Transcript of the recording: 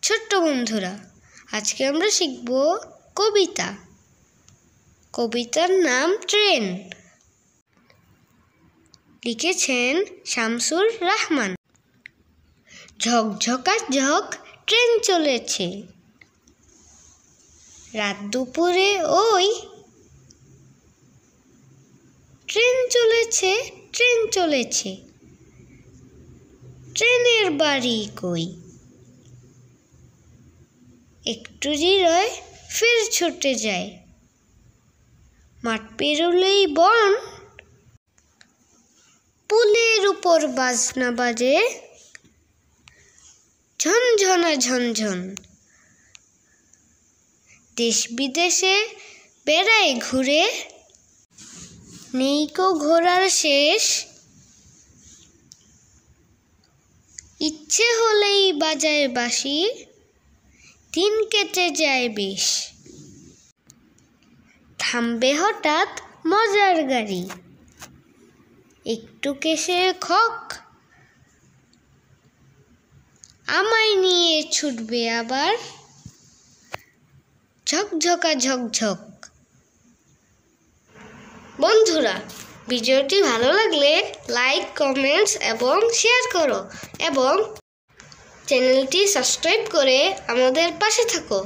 ছোট্ট বন্ধুরা, আজকে আমরা শিখব কবিতা। কবিতার নাম ট্রেন। লিখেছেন শামসুর রহমান। ঝকঝকা ঝক ট্রেন চলেছে, রাত দুপুরে ওই ট্রেন চলেছে, ট্রেন চলেছে, ট্রেনের বাড়ি কই? একটু জিরায় ফের ছুটে যায়, মাঠ পেরোলেই বন, পুলের উপর বাজনা বাজে ঝনঝনা ঝনঝন। দেশ বিদেশে বেড়ায় ঘুরে, নেই কো ঘোরার শেষ, ইচ্ছে হলেই বাজায় বাঁশি, দিন কেটে যায় বেশ। থামবে হঠাৎ মজার গাড়ি, একটু কেশে খক, আমায় নিয়ে ছুটবে আবার ঝকঝকা ঝকঝক। বন্ধুরা, ভিডিওটি ভালো লাগলে লাইক, কমেন্টস এবং শেয়ার করো এবং চ্যানেলটি সাবস্ক্রাইব করে আমাদের পাশে থাকো।